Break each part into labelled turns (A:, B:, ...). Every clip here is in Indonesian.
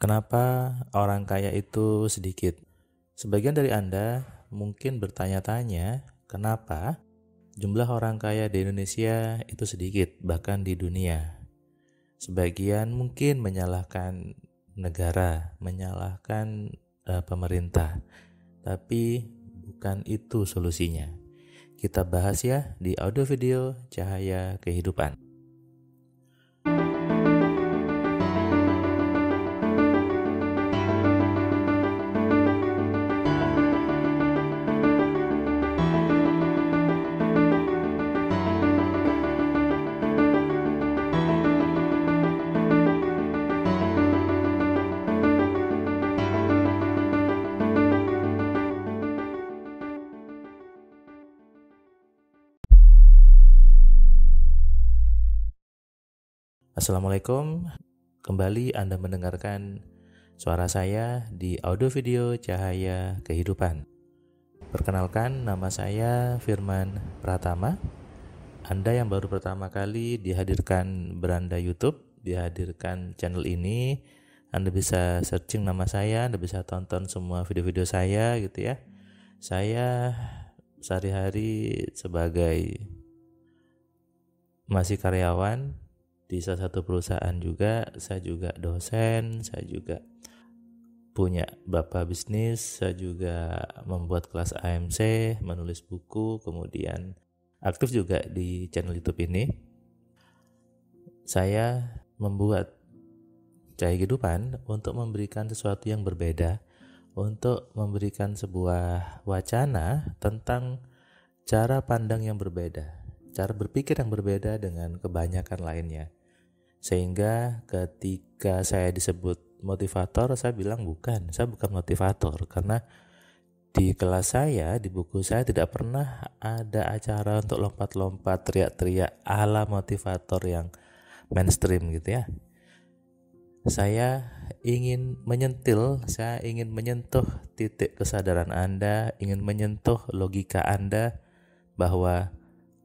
A: Kenapa orang kaya itu sedikit? Sebagian dari Anda mungkin bertanya-tanya, kenapa jumlah orang kaya di Indonesia itu sedikit, bahkan di dunia. Sebagian mungkin menyalahkan negara, menyalahkan pemerintah, tapi bukan itu solusinya. Kita bahas ya di audio video Cahaya Kehidupan. Assalamualaikum, kembali Anda mendengarkan suara saya di audio video Cahaya Kehidupan. Perkenalkan, nama saya Firman Pratama. Anda yang baru pertama kali dihadirkan beranda YouTube, dihadirkan channel ini, Anda bisa searching nama saya, Anda bisa tonton semua video-video saya gitu ya. Saya sehari-hari sebagai masih karyawan di salah satu perusahaan juga, saya juga dosen, saya juga punya bapak bisnis, saya juga membuat kelas AMC, menulis buku, kemudian aktif juga di channel YouTube ini. Saya membuat Cahaya Kehidupan untuk memberikan sesuatu yang berbeda, untuk memberikan sebuah wacana tentang cara pandang yang berbeda, cara berpikir yang berbeda dengan kebanyakan lainnya. Sehingga ketika saya disebut motivator, saya bilang saya bukan motivator, karena di kelas saya, di buku saya tidak pernah ada acara untuk lompat-lompat, teriak-teriak ala motivator yang mainstream gitu ya. Saya ingin menyentuh titik kesadaran Anda, ingin menyentuh logika Anda bahwa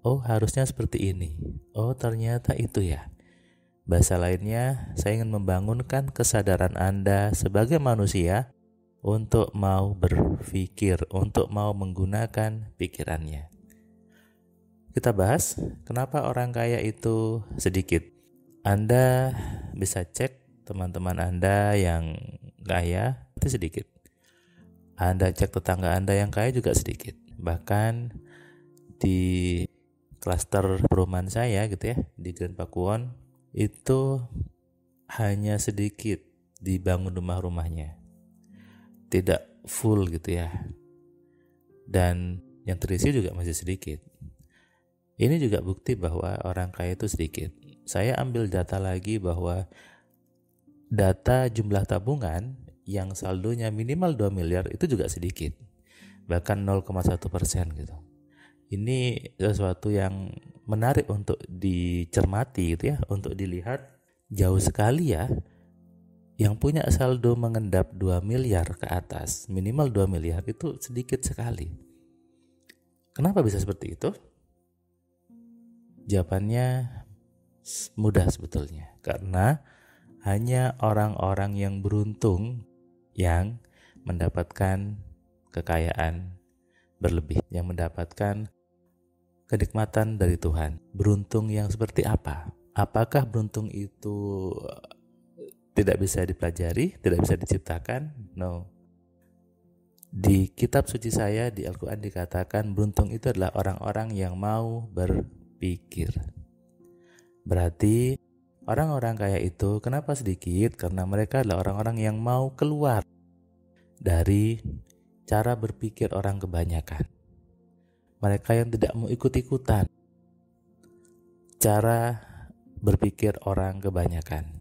A: harusnya seperti ini, ternyata itu ya. Bahasa lainnya, saya ingin membangunkan kesadaran Anda sebagai manusia untuk mau berpikir, untuk mau menggunakan pikirannya. Kita bahas kenapa orang kaya itu sedikit. Anda bisa cek teman-teman Anda yang kaya itu sedikit. Anda cek tetangga Anda yang kaya juga sedikit. Bahkan di klaster perumahan saya gitu ya, di Grand Pakuwon, itu hanya sedikit dibangun rumah-rumahnya, tidak full gitu ya, dan yang terisi juga masih sedikit. Ini juga bukti bahwa orang kaya itu sedikit. Saya ambil data lagi bahwa data jumlah tabungan yang saldonya minimal 2 miliar itu juga sedikit, bahkan 0,1% gitu. Ini sesuatu yang menarik untuk dicermati gitu ya, untuk dilihat. Jauh sekali ya yang punya saldo mengendap 2 miliar ke atas, minimal 2 miliar itu sedikit sekali. Kenapa bisa seperti itu? Jawabannya mudah sebetulnya, karena hanya orang-orang yang beruntung yang mendapatkan kekayaan berlebih, yang mendapatkan kenikmatan dari Tuhan. Beruntung yang seperti apa? Apakah beruntung itu tidak bisa dipelajari, tidak bisa diciptakan? No. Di kitab suci saya, di Al-Quran dikatakan beruntung itu adalah orang-orang yang mau berpikir. Berarti orang-orang kaya itu kenapa sedikit? Karena mereka adalah orang-orang yang mau keluar dari cara berpikir orang kebanyakan. Mereka yang tidak mau ikut-ikutan cara berpikir orang kebanyakan.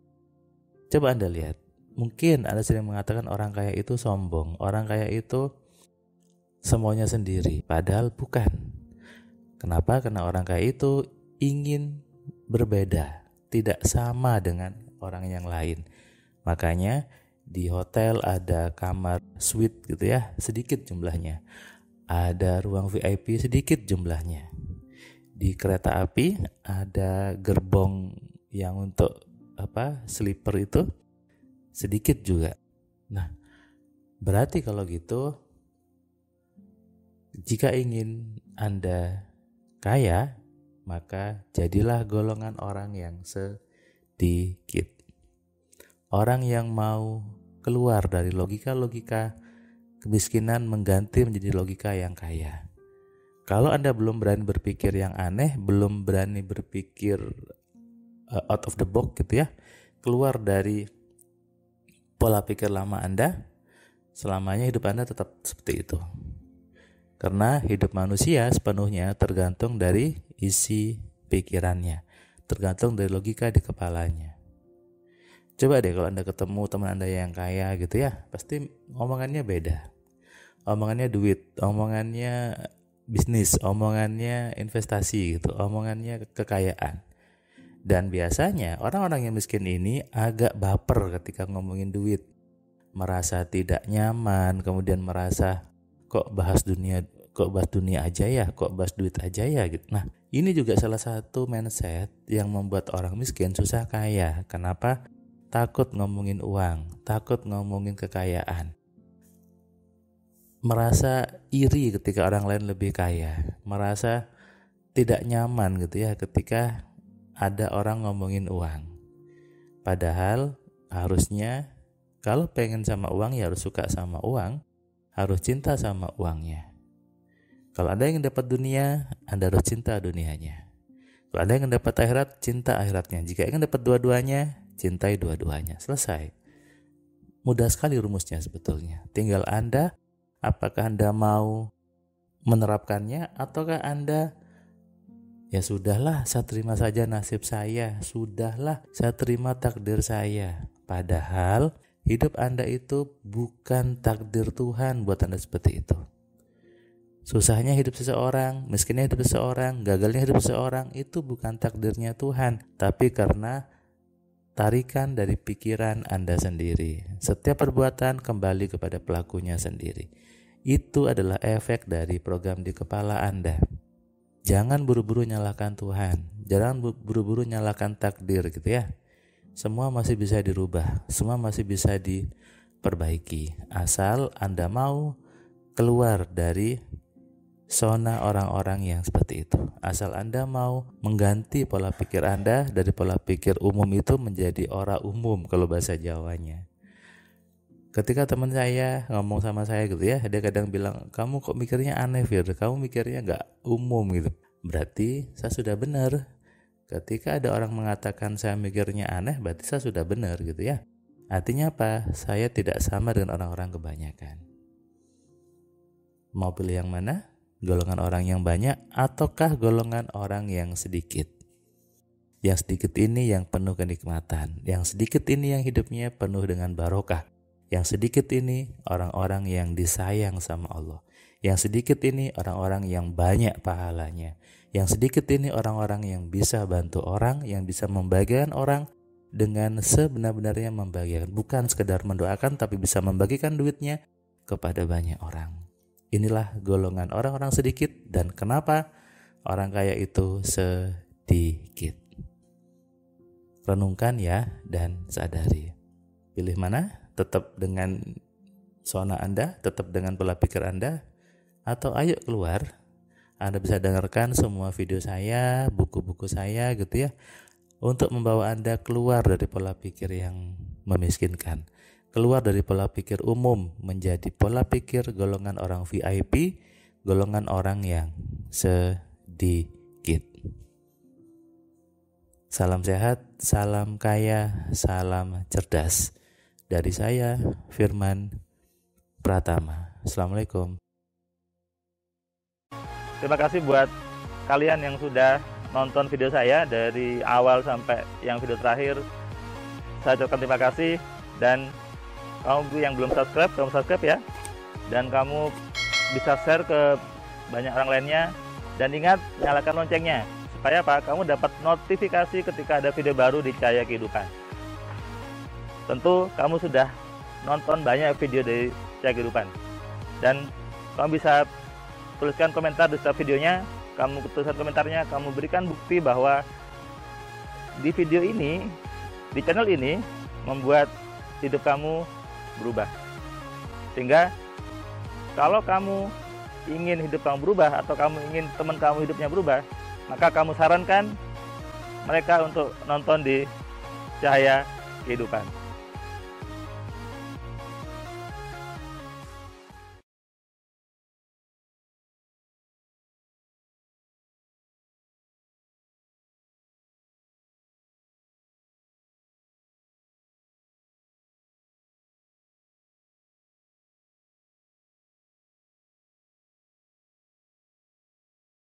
A: Coba Anda lihat, mungkin Anda sering mengatakan orang kaya itu sombong, orang kaya itu semuanya sendiri, padahal bukan. Kenapa? Karena orang kaya itu ingin berbeda, tidak sama dengan orang yang lain. Makanya di hotel ada kamar suite gitu ya, sedikit jumlahnya. Ada ruang VIP sedikit jumlahnya. Di kereta api ada gerbong yang untuk sleeper itu sedikit juga. Nah, berarti kalau gitu, jika ingin Anda kaya, maka jadilah golongan orang yang sedikit. Orang yang mau keluar dari logika-logika kemiskinan mengganti menjadi logika yang kaya. Kalau Anda belum berani berpikir yang aneh, belum berani berpikir out of the box gitu ya, keluar dari pola pikir lama Anda, selamanya hidup Anda tetap seperti itu. Karena hidup manusia sepenuhnya tergantung dari isi pikirannya, tergantung dari logika di kepalanya. Coba deh kalau Anda ketemu teman Anda yang kaya gitu ya, pasti omongannya beda. Omongannya duit, omongannya bisnis, omongannya investasi gitu, omongannya kekayaan. Dan biasanya orang-orang yang miskin ini agak baper ketika ngomongin duit. Merasa tidak nyaman, kemudian merasa kok bahas dunia aja ya, kok bahas duit aja ya gitu. Nah, ini juga salah satu mindset yang membuat orang miskin susah kaya. Kenapa? Takut ngomongin uang, takut ngomongin kekayaan. Merasa iri ketika orang lain lebih kaya, merasa tidak nyaman gitu ya ketika ada orang ngomongin uang. Padahal harusnya kalau pengen sama uang ya harus suka sama uang, harus cinta sama uangnya. Kalau Anda ingin dapat dunia, Anda harus cinta dunianya. Kalau Anda ingin dapat akhirat, cinta akhiratnya. Jika ingin dapat dua-duanya, cintai dua-duanya. Selesai. Mudah sekali rumusnya sebetulnya. Tinggal Anda, apakah Anda mau menerapkannya ataukah Anda ya sudahlah, saya terima saja nasib saya, sudahlah, saya terima takdir saya. Padahal hidup Anda itu bukan takdir Tuhan buat Anda seperti itu. Susahnya hidup seseorang, miskinnya hidup seseorang, gagalnya hidup seseorang, itu bukan takdirnya Tuhan, tapi karena tarikan dari pikiran Anda sendiri. Setiap perbuatan kembali kepada pelakunya sendiri. Itu adalah efek dari program di kepala Anda. Jangan buru-buru nyalakan Tuhan, jangan buru-buru nyalakan takdir gitu ya. Semua masih bisa dirubah, semua masih bisa diperbaiki, asal Anda mau keluar dari zona orang-orang yang seperti itu. Asal Anda mau mengganti pola pikir Anda dari pola pikir umum itu menjadi ora umum kalau bahasa Jawanya. Ketika teman saya ngomong sama saya gitu ya, dia kadang bilang, kamu kok mikirnya aneh Fir, kamu mikirnya gak umum gitu. Berarti saya sudah benar. Ketika ada orang mengatakan saya mikirnya aneh, berarti saya sudah benar gitu ya. Artinya apa? Saya tidak sama dengan orang-orang kebanyakan. Mau pilih yang mana? Golongan orang yang banyak ataukah golongan orang yang sedikit? Yang sedikit ini yang penuh kenikmatan, yang sedikit ini yang hidupnya penuh dengan barokah, yang sedikit ini orang-orang yang disayang sama Allah, yang sedikit ini orang-orang yang banyak pahalanya, yang sedikit ini orang-orang yang bisa bantu orang, yang bisa membagikan orang dengan sebenar-benarnya membagikan, bukan sekedar mendoakan tapi bisa membagikan duitnya kepada banyak orang. Inilah golongan orang-orang sedikit, dan kenapa orang kaya itu sedikit. Renungkan ya dan sadari. Pilih mana? Tetap dengan zona Anda, tetap dengan pola pikir Anda, atau ayo keluar. Anda bisa dengarkan semua video saya, buku-buku saya gitu ya, untuk membawa Anda keluar dari pola pikir yang memiskinkan. Keluar dari pola pikir umum menjadi pola pikir golongan orang VIP, golongan orang yang sedikit. Salam sehat, salam kaya, salam cerdas. Dari saya, Firman Pratama. Assalamualaikum.
B: Terima kasih buat kalian yang sudah nonton video saya dari awal sampai yang video terakhir. Saya ucapkan terima kasih, dan kamu yang belum subscribe, kamu subscribe ya. Dan kamu bisa share ke banyak orang lainnya. Dan ingat, nyalakan loncengnya. Supaya apa? Kamu dapat notifikasi ketika ada video baru di Cahaya Kehidupan. Tentu kamu sudah nonton banyak video dari Cahaya Kehidupan. Dan kamu bisa tuliskan komentar di setiap videonya. Kamu tuliskan komentarnya, kamu berikan bukti bahwa di video ini, di channel ini, membuat hidup kamu berubah. Sehingga kalau kamu ingin hidup kamu berubah atau kamu ingin teman kamu hidupnya berubah, maka kamu sarankan mereka untuk nonton di Cahaya Kehidupan.